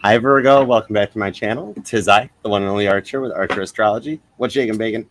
Hi Virgo, welcome back to my channel. Tis I, the one and only Archer with ArcherAstrology. What's shaking bacon?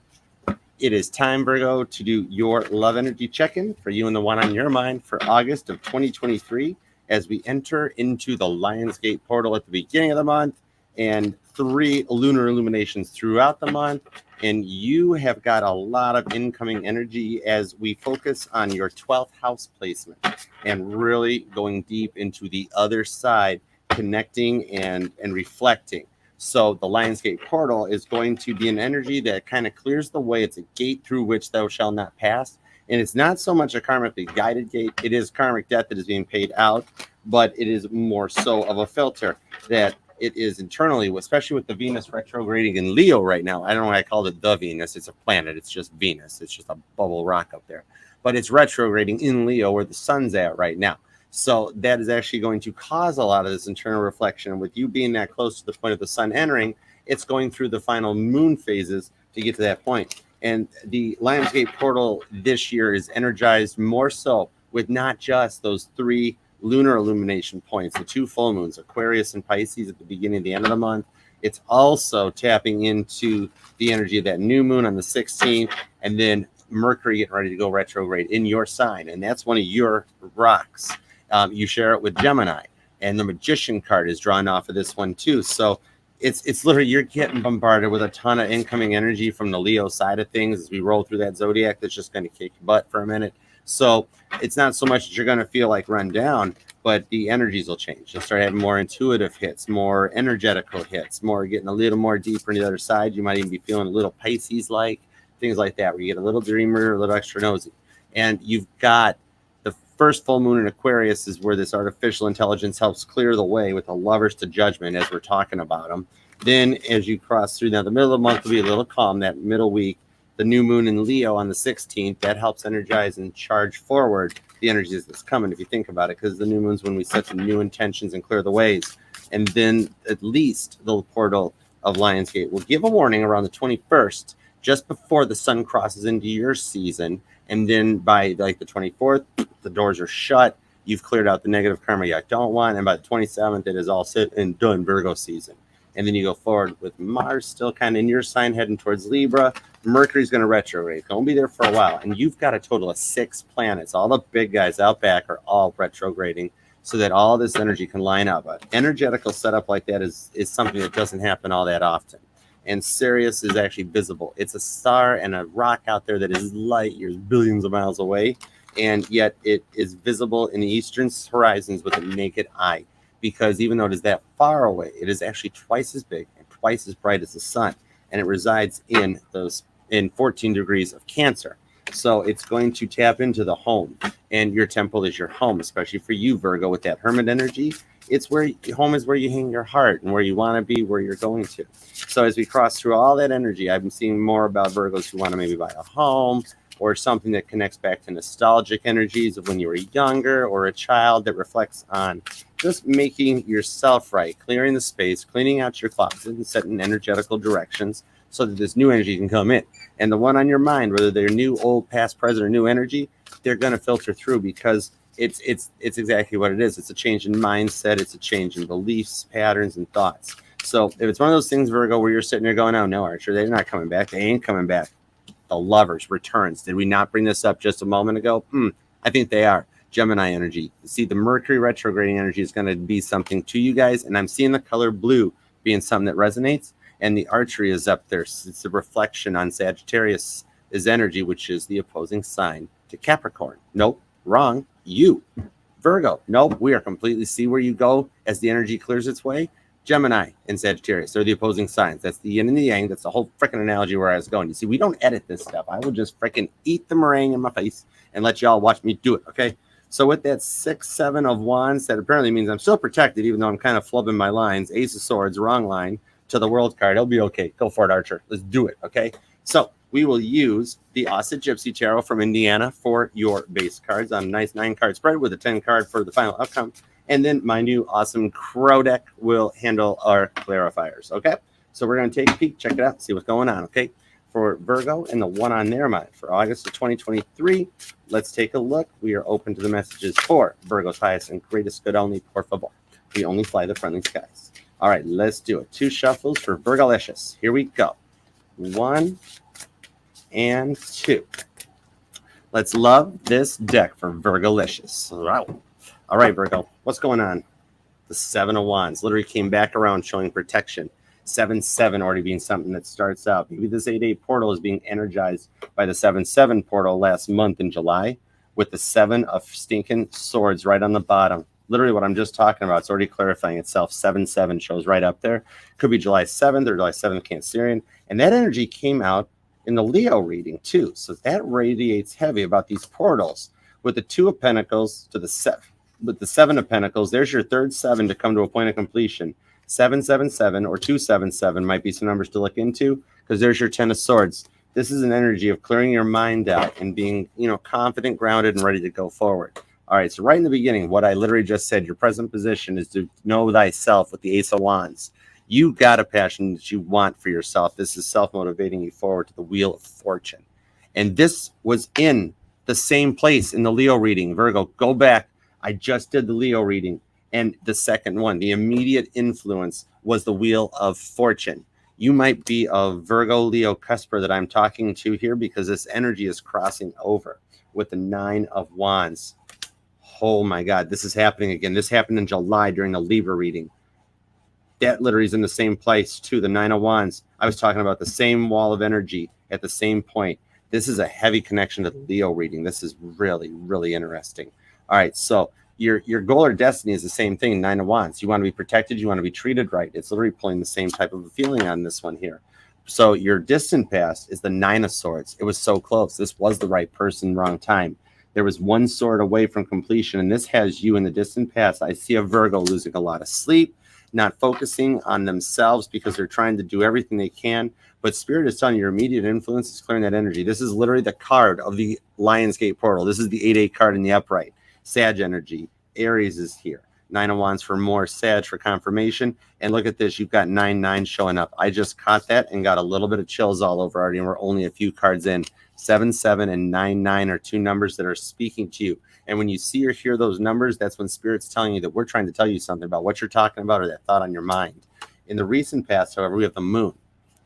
It is time, Virgo, to do your love energy check-in for you and the one on your mind for August of 2023 as we enter into the Lionsgate portal at the beginning of the month and 3 lunar illuminations throughout the month. And you have got a lot of incoming energy as we focus on your 12th house placement and really going deep into the other side, connecting and reflecting. So the Lionsgate portal is going to be an energy that kind of clears the way. It's a gate through which thou shalt not pass. And it's not so much a karmically guided gate. It is karmic debt that is being paid out, but it is more so of a filter that it is internally, especially with the Venus retrograding in Leo right now. I don't know why I called it the Venus. It's a planet. It's just Venus. It's just a bubble rock up there. But it's retrograding in Leo where the sun's at right now. So that is actually going to cause a lot of this internal reflection. With you being that close to the point of the sun entering, it's going through the final moon phases to get to that point. And the Lionsgate portal this year is energized more so with not just those 3 lunar illumination points, the 2 full moons, Aquarius and Pisces at the beginning and the end of the month. It's also tapping into the energy of that new moon on the 16th, and then Mercury getting ready to go retrograde in your sign. And that's one of your rocks. You share it with Gemini, and the Magician card is drawn off of this one too. So it's literally, you're getting bombarded with a ton of incoming energy from the Leo side of things as we roll through that zodiac that's just going to kick your butt for a minute. So it's not so much that you're going to feel like run down, but the energies will change. You'll start having more intuitive hits, more energetical hits, more getting a little more deeper into the other side. You might even be feeling a little Pisces-like, things like that, where you get a little dreamer, a little extra nosy. And you've got the first full moon in Aquarius is where this artificial intelligence helps clear the way with the lovers to judgment as we're talking about them. Then as you cross through, now the middle of the month will be a little calm, that middle week. The new moon in Leo on the 16th, that helps energize and charge forward the energies that's coming, if you think about it, because the new moon's when we set some new intentions and clear the ways. And then at least the portal of Lionsgate will give a warning around the 21st, just before the sun crosses into your season. And then by like the 24th, the doors are shut. You've cleared out the negative karma you don't want. And by the 27th, it is all set and done, Virgo season. And then you go forward with Mars still kind of in your sign heading towards Libra. Mercury's going to retrograde. It's going to be there for a while. And you've got a total of 6 planets. All the big guys out back are all retrograding so that all this energy can line up. An energetical setup like that is something that doesn't happen all that often. And Sirius is actually visible. It's a star and a rock out there that is light years, billions of miles away. And yet it is visible in the eastern horizons with a naked eye. Because even though it is that far away, it is actually twice as big and twice as bright as the sun. And it resides in 14 degrees of Cancer. So it's going to tap into the home. And your temple is your home, especially for you, Virgo, with that hermit energy. It's where home is where you hang your heart and where you want to be, where you're going to. So as we cross through all that energy, I've been seeing more about Virgos who want to maybe buy a home or something that connects back to nostalgic energies of when you were younger, or a child that reflects on just making yourself right, clearing the space, cleaning out your closet and setting energetical directions so that this new energy can come in. And the one on your mind, whether they're new, old, past, present, or new energy, they're going to filter through because it's exactly what it is. It's a change in mindset. It's a change in beliefs, patterns, and thoughts. So if it's one of those things, Virgo, where you're sitting there going, oh, no, Archer, they're not coming back. They ain't coming back. The lovers returns. Did we not bring this up just a moment ago? I think they are. Gemini energy. See, the Mercury retrograding energy is going to be something to you guys. And I'm seeing the color blue being something that resonates. And the archery is up there. It's a reflection on Sagittarius' energy, which is the opposing sign to Capricorn. Nope, wrong. You. Virgo. Nope, we are completely see where you go as the energy clears its way. Gemini and Sagittarius, they're the opposing signs. That's the yin and the yang. That's the whole freaking analogy where I was going. You see, we don't edit this stuff. I will just freaking eat the meringue in my face and let y'all watch me do it, okay? So with that 6, 7 of wands, that apparently means I'm still protected, even though I'm kind of flubbing my lines. Ace of swords, wrong line to the world card. It'll be okay. Go for it, Archer. Let's do it, okay? So we will use the Auset Gypsy Tarot from Indiana for your base cards on a nice 9-card spread with a 10-card for the final outcome. And then, mind you, awesome Crow deck will handle our clarifiers, okay? So we're going to take a peek, check it out, see what's going on, okay? For Virgo and the one on their mind for August of 2023, let's take a look. We are open to the messages for Virgo's highest and greatest good only, por favor. We only fly the friendly skies. All right, let's do it. 2 shuffles for Virgolicious. Here we go. 1 and 2. Let's love this deck for Virgolicious. Wow. All right, Virgo, what's going on? The 7 of Wands literally came back around showing protection. 7-7 already being something that starts out. Maybe this 8-8 portal is being energized by the 7-7 portal last month in July with the 7 of stinking swords right on the bottom. Literally what I'm just talking about. It's already clarifying itself. 7-7 shows right up there. Could be July 7th or July 7th Cancerian. And that energy came out in the Leo reading too. So that radiates heavy about these portals. With the 2 of Pentacles to the 7. With the 7 of Pentacles, there's your third 7 to come to a point of completion. 777 or 277 might be some numbers to look into because there's your 10 of Swords. This is an energy of clearing your mind out and being, confident, grounded, and ready to go forward. All right, so right in the beginning, what I literally just said, your present position is to know thyself with the Ace of Wands. You got a passion that you want for yourself. This is self-motivating you forward to the Wheel of Fortune. And this was in the same place in the Leo reading. Virgo, go back. I just did the Leo reading. And the second one, the immediate influence was the Wheel of Fortune. You might be a Virgo Leo cusper that I'm talking to here because this energy is crossing over with the 9 of Wands. Oh my God, this is happening again. This happened in July during the Libra reading. That literally is in the same place too, the 9 of Wands. I was talking about the same wall of energy at the same point. This is a heavy connection to the Leo reading. This is really, really interesting. All right, so your goal or destiny is the same thing, 9 of Wands. You want to be protected. You want to be treated right. It's literally pulling the same type of a feeling on this one here. So your distant past is the 9 of Swords. It was so close. This was the right person, wrong time. There was 1 sword away from completion, and this has you in the distant past. I see a Virgo losing a lot of sleep, not focusing on themselves because they're trying to do everything they can. But Spirit is telling you your immediate influence is clearing that energy. This is literally the card of the Lionsgate portal. This is the 8-8 card in the upright. Sag energy. Aries is here. 9 of Wands for more. Sag for confirmation. And look at this. You've got 9-9 showing up. I just caught that and got a little bit of chills all over already, and we're only a few cards in. 7-7 and 9-9 are 2 numbers that are speaking to you. And when you see or hear those numbers, that's when Spirit's telling you that we're trying to tell you something about what you're talking about or that thought on your mind. In the recent past, however, we have the Moon.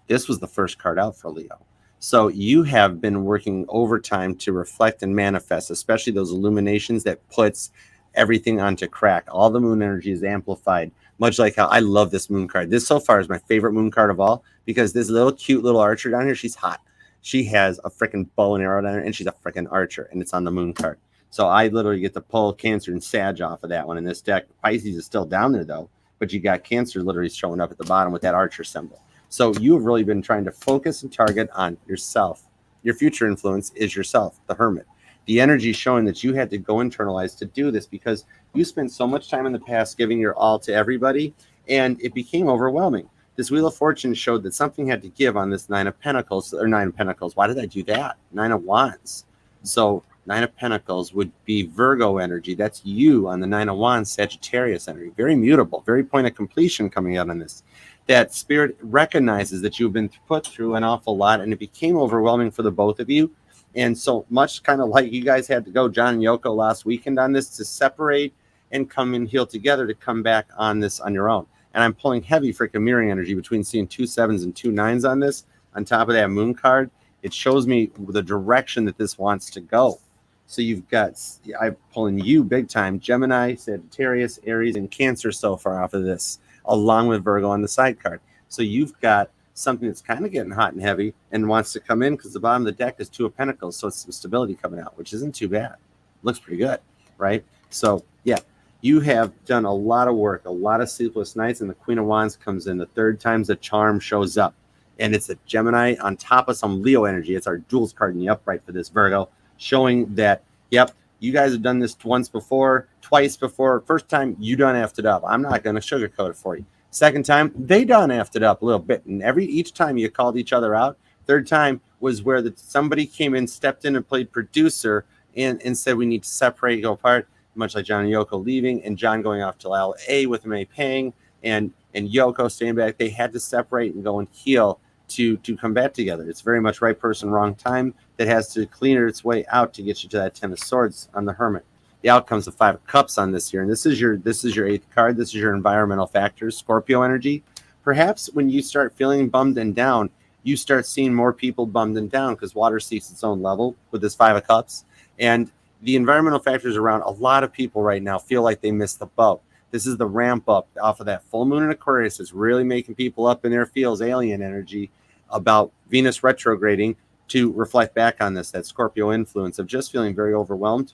This was the first card out for Leo. So you have been working overtime to reflect and manifest, especially those illuminations that puts everything onto crack. All the Moon energy is amplified, much like how I love this Moon card. This so far is my favorite Moon card of all because this little cute little archer down here, she's hot. She has a freaking bow and arrow down there, and she's a freaking archer, and it's on the Moon card. So I literally get to pull Cancer and Sag off of that one in this deck. Pisces is still down there, though, but you got Cancer literally showing up at the bottom with that archer symbol. So you have really been trying to focus and target on yourself. Your future influence is yourself, the Hermit. The energy showing that you had to go internalize to do this because you spent so much time in the past giving your all to everybody, and it became overwhelming. This Wheel of Fortune showed that something had to give on this 9 of Pentacles, or 9 of Pentacles. Why did I do that? 9 of Wands. So 9 of Pentacles would be Virgo energy. That's you on the 9 of Wands, Sagittarius energy. Very mutable, very point of completion coming out on this. That Spirit recognizes that you've been put through an awful lot, and it became overwhelming for the both of you. And so much kind of like you guys had to go, John and Yoko, last weekend on this to separate and come and heal together to come back on this on your own. And I'm pulling heavy freaking mirroring energy between seeing 2 7s and 2 9s on this. On top of that Moon card, it shows me the direction that this wants to go. So you've got, I'm pulling you big time, Gemini, Sagittarius, Aries, and Cancer so far off of this, along with Virgo on the side card. So you've got something that's kind of getting hot and heavy and wants to come in because the bottom of the deck is 2 of Pentacles. So it's some stability coming out, which isn't too bad. Looks pretty good, right? So yeah. You have done a lot of work, a lot of sleepless nights, and the Queen of Wands comes in. The 3rd time's the charm shows up. And it's a Gemini on top of some Leo energy. It's our Jewels card in the upright for this Virgo, showing that, yep, you guys have done this once before, twice before. First time, you done effed it up. I'm not going to sugarcoat it for you. Second time, they done effed it up a little bit. And each time you called each other out. 3rd time was where somebody came in, stepped in and played producer and said we need to separate, go apart. Much like John and Yoko leaving and John going off to LA with May Pang and Yoko staying back. They had to separate and go and heal to come back together. It's very much right person, wrong time that has to clean its way out to get you to that 10 of Swords on the Hermit. The outcome's the Five of Cups on this here, and this is your 8th card. This is your environmental factors, Scorpio energy. Perhaps when you start feeling bummed and down, you start seeing more people bummed and down because water seeks its own level with this Five of Cups. And the environmental factors around a lot of people right now feel like they missed the boat. This is the ramp up off of that full moon in Aquarius. It's really making people up in their feels, alien energy, about Venus retrograding to reflect back on this, that Scorpio influence of just feeling very overwhelmed.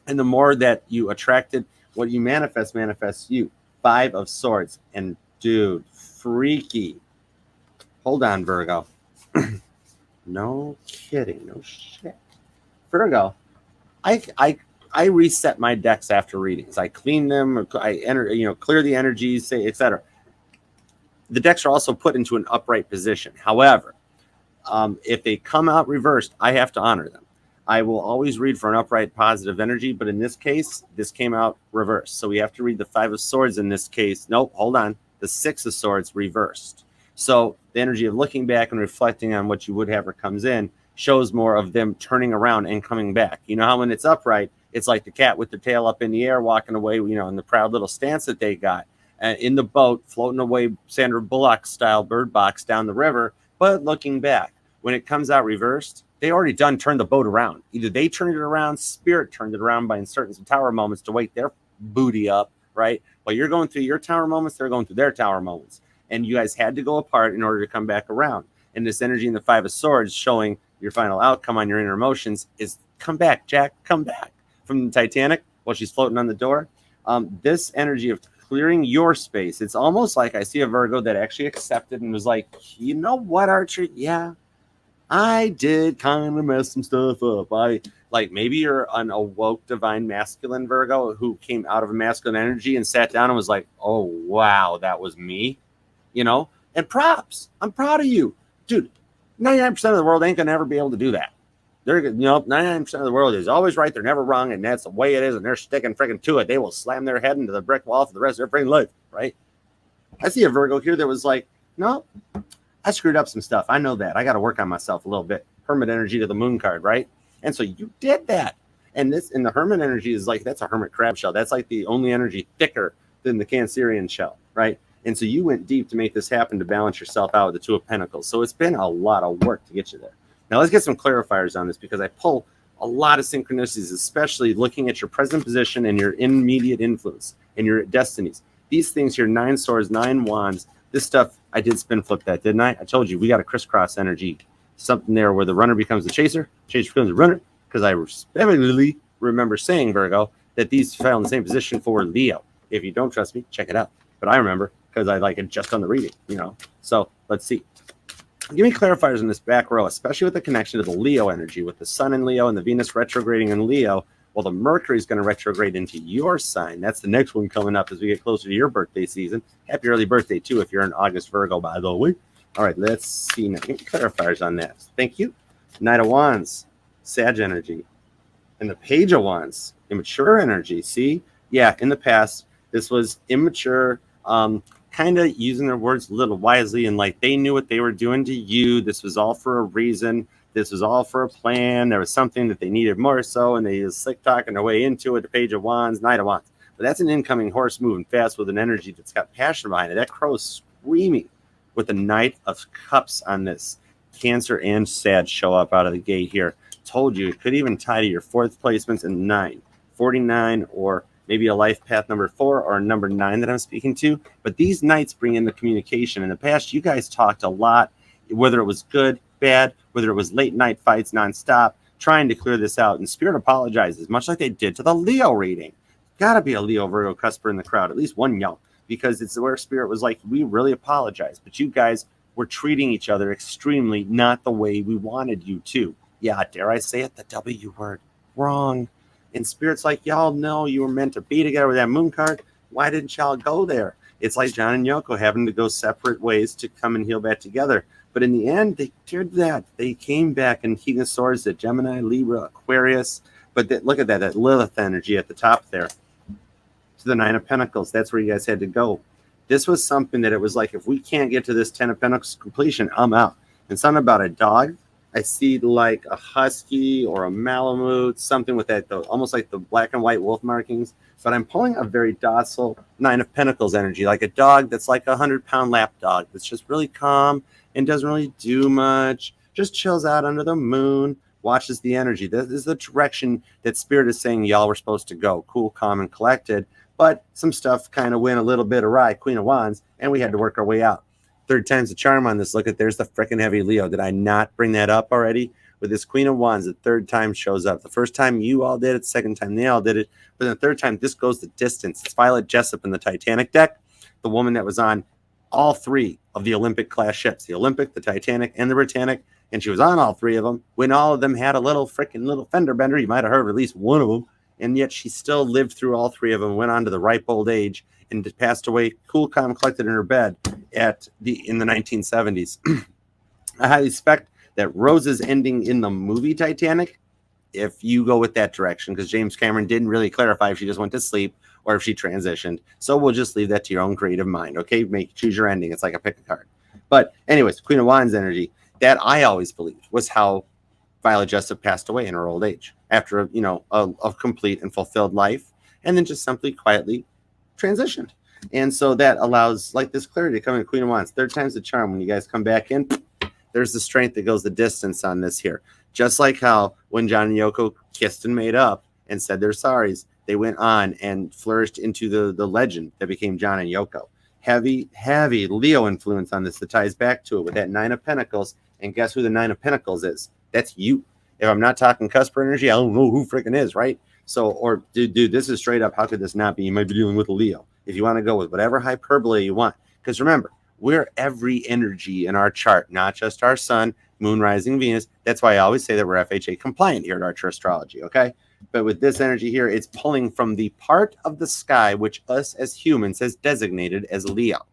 And the more that you attracted, what you manifests you. Five of Swords. And dude, freaky. Hold on, Virgo. No kidding. No shit. Virgo, I reset my decks after readings. I clean them, I clear the energies, etc. The decks are also put into an upright position. However, if they come out reversed, I have to honor them. I will always read for an upright positive energy, but in this case, this came out reversed. So we have to read the Five of Swords in this case. Nope, hold on. The Six of Swords reversed. So the energy of looking back and reflecting on what you would have or comes in shows more of them turning around and coming back. You know how when it's upright, it's like the cat with the tail up in the air walking away, in the proud little stance that they got in the boat, floating away Sandra Bullock style bird box down the river, but looking back. When it comes out reversed, they already turned the boat around. Either they turned it around, Spirit turned it around by inserting some tower moments to wake their booty up, right? While you're going through your tower moments, they're going through their tower moments. And you guys had to go apart in order to come back around. And this energy in the Five of Swords showing your final outcome on your inner emotions is come back, Jack, come back. From the Titanic while she's floating on the door. This energy of clearing your space, it's almost like I see a Virgo that actually accepted and was like, you know what, Archer? Yeah, I did kind of mess some stuff up. Maybe you're an awoke divine masculine Virgo who came out of a masculine energy and sat down and was like, oh, wow, that was me, and props. I'm proud of you. Dude, 99% of the world ain't going to ever be able to do that. They're, 99% of the world is always right. They're never wrong, and that's the way it is, and they're sticking freaking to it. They will slam their head into the brick wall for the rest of their freaking life, right? I see a Virgo here that was like, no, I screwed up some stuff. I know that. I got to work on myself a little bit. Hermit energy to the moon card, right? And so you did that. And the Hermit energy is like, that's a hermit crab shell. That's like the only energy thicker than the Cancerian shell, right? And so you went deep to make this happen to balance yourself out with the Two of Pentacles. So it's been a lot of work to get you there. Now let's get some clarifiers on this because I pull a lot of synchronicities, especially looking at your present position and your immediate influence and your destinies. These things here, 9 swords, 9 wands, this stuff, I did spin flip that, didn't I? I told you, we got a crisscross energy, something there where the runner becomes the chaser becomes the runner, because I specifically remember saying, Virgo, that these fell in the same position for Leo. If you don't trust me, check it out. But I remember because I like it just on the reading, So let's see. Give me clarifiers in this back row, especially with the connection to the Leo energy, with the Sun in Leo and the Venus retrograding in Leo. Well, the Mercury is going to retrograde into your sign. That's the next one coming up as we get closer to your birthday season. Happy early birthday, too, if you're an August Virgo, by the way. All right, let's see now. Give me clarifiers on that. Thank you. Knight of Wands, Sag energy. And the Page of Wands, immature energy. See? Yeah, in the past, this was immature, kind of using their words a little wisely, and like they knew what they were doing to you. This was all for a reason. This was all for a plan. There was something that they needed more so, and they was slick talking their way into it. The Page of Wands, Knight of Wands. But that's an incoming horse moving fast with an energy that's got passion behind it. That crow's screaming with the Knight of Cups on this. Cancer and Sag show up out of the gate here. Told you, it could even tie to your 4th placements and 9, 49, or maybe a life path number 4 or number 9 that I'm speaking to. But these nights bring in the communication. In the past, you guys talked a lot, whether it was good, bad, whether it was late night fights nonstop, trying to clear this out. And Spirit apologizes, much like they did to the Leo reading. Got to be a Leo Virgo cusper in the crowd, at least one young, because it's where Spirit was like, we really apologize. But you guys were treating each other extremely not the way we wanted you to. Yeah, dare I say it, the W word, wrong. And Spirit's like, y'all know you were meant to be together with that moon card. Why didn't y'all go there? It's like John and Yoko having to go separate ways to come and heal back together. But in the end, they did that. They came back and King of Swords at Gemini, Libra, Aquarius. But look at that Lilith energy at the top there. To the 9 of Pentacles. That's where you guys had to go. This was something that it was like, if we can't get to this 10 of Pentacles completion, I'm out. And something about a dog. I see like a husky or a Malamute, something with that, almost like the black and white wolf markings. But I'm pulling a very docile Nine of Pentacles energy, like a dog that's like 100-pound lap dog that's just really calm and doesn't really do much, just chills out under the moon, watches the energy. This is the direction that Spirit is saying y'all were supposed to go, cool, calm, and collected. But some stuff kind of went a little bit awry, Queen of Wands, and we had to work our way out. Third time's the charm on this. Look at, there's the freaking heavy Leo. Did I not bring that up already? With this Queen of Wands, the third time shows up. The first time you all did it, the second time they all did it. But the third time, this goes the distance. It's Violet Jessup in the Titanic deck, the woman that was on all three of the Olympic class ships, the Olympic, the Titanic, and the Britannic. And she was on all three of them when all of them had a little freaking little fender bender. You might have heard of at least one of them. And yet she still lived through all three of them, went on to the ripe old age, and passed away cool, calm, collected in her bed in the 1970s. I highly suspect that Rose's ending in the movie Titanic, if you go with that direction, because James Cameron didn't really clarify if she just went to sleep or if she transitioned. So we'll just leave that to your own creative mind. Okay, choose your ending. It's like a pick a card. But anyways, Queen of Wands energy, that I always believed was how Violet Jessup passed away in her old age after a complete and fulfilled life, and then just simply quietly transitioned. And so that allows like this clarity to come in. Queen of Wands, third time's the charm. When you guys come back in, there's the strength that goes the distance on this here. Just like how when John and Yoko kissed and made up and said their sorries, they went on and flourished into the legend that became John and Yoko. Heavy Leo influence on this that ties back to it with that Nine of Pentacles. And guess who the Nine of Pentacles is? That's you. If I'm not talking cusper energy, I don't know who freaking is, right? So, or dude, this is straight up. How could this not be? You might be dealing with a Leo. If you want to go with whatever hyperbole you want. Because remember, we're every energy in our chart, not just our sun, moon, rising, Venus. That's why I always say that we're FHA compliant here at Archer Astrology, okay? But with this energy here, it's pulling from the part of the sky which us as humans has designated as Leo.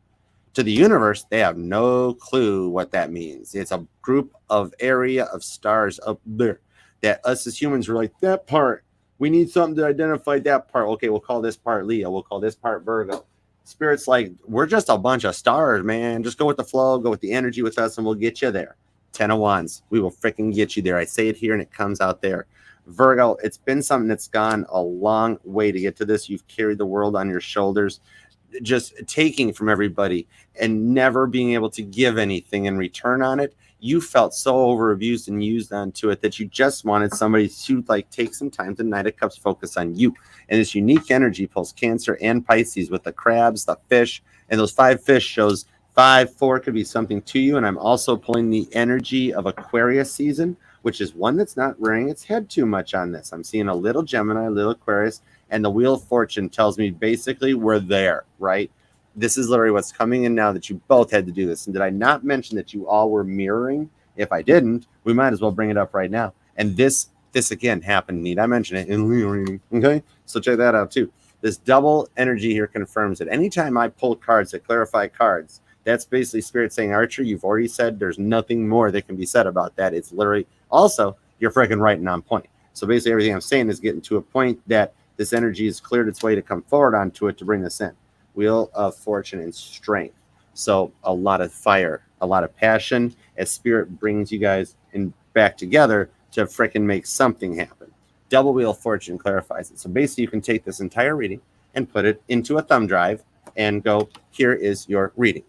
To the universe, they have no clue what that means. It's a group of area of stars up there that us as humans are like, that part, we need something to identify that part. Okay, we'll call this part Leo. We'll call this part Virgo. Spirit's like, we're just a bunch of stars, man. Just go with the flow, go with the energy with us, and we'll get you there. 10 of Wands, we will freaking get you there. I say it here, and it comes out there. Virgo, it's been something that's gone a long way to get to this. You've carried the world on your shoulders, just taking from everybody and never being able to give anything in return on it. You felt so overabused and used onto it that you just wanted somebody to like take some time to Knight of Cups focus on you. And this unique energy pulls Cancer and Pisces with the crabs, the fish, and those 5 fish shows 5-4 could be something to you. And I'm also pulling the energy of Aquarius season, which is one that's not rearing its head too much on this. I'm seeing a little Gemini, a little Aquarius, and the Wheel of Fortune tells me basically we're there, right? This is literally what's coming in now that you both had to do this. And did I not mention that you all were mirroring? If I didn't, we might as well bring it up right now. And this again happened. Need I mention it in Leo reading? Okay, so check that out too. This double energy here confirms it. Anytime I pull cards that clarify cards, that's basically Spirit saying, Archer, you've already said there's nothing more that can be said about that. It's literally also you're freaking right and on point. So basically everything I'm saying is getting to a point that this energy has cleared its way to come forward onto it to bring this in. Wheel of Fortune and strength. So a lot of fire, a lot of passion as Spirit brings you guys in back together to freaking make something happen. Double Wheel of Fortune clarifies it. So basically you can take this entire reading and put it into a thumb drive and go, here is your reading.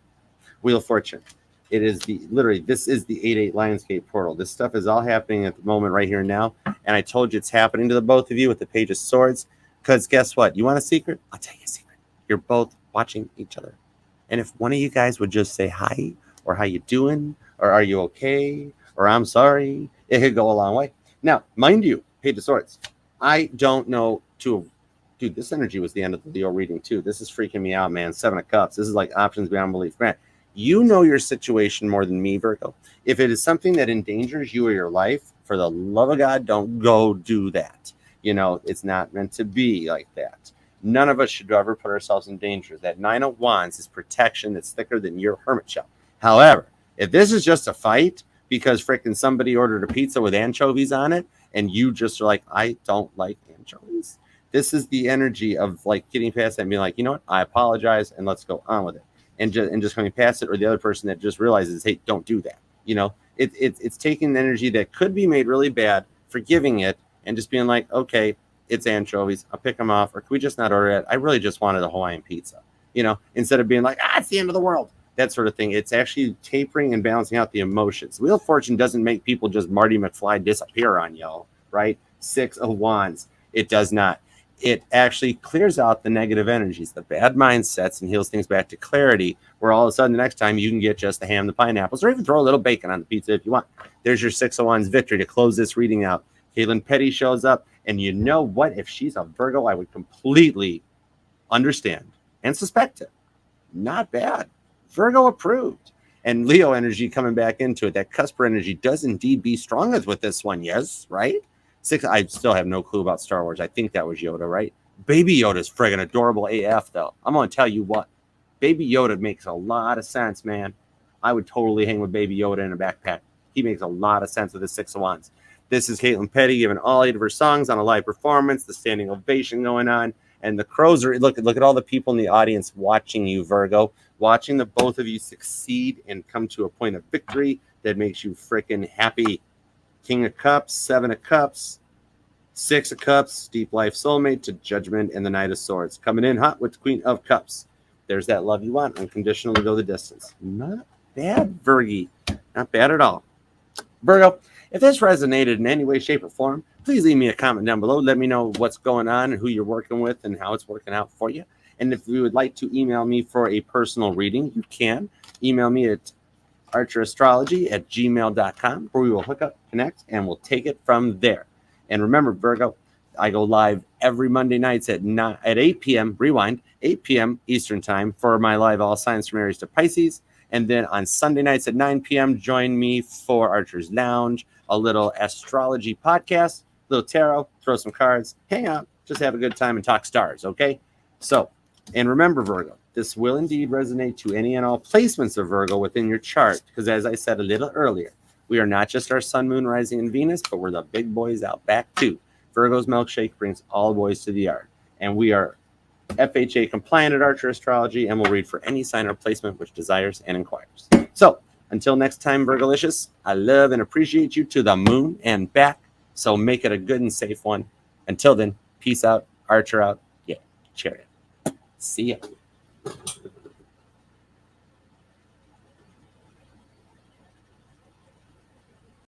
Wheel of Fortune. It is this is the 8-8 Lionsgate portal. This stuff is all happening at the moment right here and now. And I told you it's happening to the both of you with the Page of Swords. Because guess what? You want a secret? I'll tell you a secret. You're both watching each other. And if one of you guys would just say hi, or how you doing, or are you okay, or I'm sorry, it could go a long way. Now, mind you, Page of Swords, I don't know dude, this energy was the end of the Leo reading too. This is freaking me out, man. 7 of Cups. This is like options beyond belief. Grant, you know your situation more than me, Virgo. If it is something that endangers you or your life, for the love of God, don't go do that. It's not meant to be like that. None of us should ever put ourselves in danger. That 9 of Wands is protection that's thicker than your hermit shell. However, if this is just a fight because freaking somebody ordered a pizza with anchovies on it and you just are like, I don't like anchovies. This is the energy of like getting past that and being like, you know what? I apologize and let's go on with it. And just coming past it, or the other person that just realizes, hey, don't do that. It's taking the energy that could be made really bad, forgiving it, and just being like, okay, it's anchovies. I'll pick them off. Or can we just not order it? I really just wanted a Hawaiian pizza, instead of being like, it's the end of the world, that sort of thing. It's actually tapering and balancing out the emotions. Wheel of Fortune doesn't make people just Marty McFly disappear on y'all, right? 6 of Wands. It does not. It actually clears out the negative energies, the bad mindsets, and heals things back to clarity, where all of a sudden the next time you can get just the ham, the pineapples, or even throw a little bacon on the pizza if you want. There's your 6 of Wands victory to close this reading out. Caitlin Petty shows up, and you know what? If she's a Virgo, I would completely understand and suspect it. Not bad. Virgo approved. And Leo energy coming back into it. That cusper energy does indeed be strongest with this one. Yes, right? 6. I still have no clue about Star Wars. I think that was Yoda, right? Baby Yoda's friggin' adorable AF, though. I'm going to tell you what. Baby Yoda makes a lot of sense, man. I would totally hang with Baby Yoda in a backpack. He makes a lot of sense with the 6 of Wands. This is Caitlin Petty giving all 8 of her songs on a live performance, the standing ovation going on, and the crows are, look at all the people in the audience watching you, Virgo, watching the both of you succeed and come to a point of victory that makes you freaking happy. King of Cups, 7 of Cups, 6 of Cups, deep life soulmate to Judgment, and the Knight of Swords. Coming in hot with the Queen of Cups. There's that love you want, unconditional to go the distance. Not bad, Virgie. Not bad at all. Virgo, if this resonated in any way, shape, or form, please leave me a comment down below. Let me know what's going on and who you're working with and how it's working out for you. And if you would like to email me for a personal reading, you can. Email me at ArcherAstrology@gmail.com, where we will hook up, connect, and we'll take it from there. And remember, Virgo, I go live every Monday nights at 8 p.m. Rewind, 8 p.m. Eastern Time for my live All Signs from Aries to Pisces. And then on Sunday nights at 9 p.m., join me for Archer's Lounge, a little astrology podcast, little tarot, throw some cards, hang out, just have a good time and talk stars, okay? So, and remember, Virgo, this will indeed resonate to any and all placements of Virgo within your chart, because as I said a little earlier, we are not just our sun, moon, rising, and Venus, but we're the big boys out back too. Virgo's milkshake brings all boys to the yard, and we are FHA compliant at Archer Astrology, and will read for any sign or placement which desires and inquires. So, until next time, Virgolicious, I love and appreciate you to the moon and back, so make it a good and safe one. Until then, peace out, Archer out, yeah, chariot. See ya.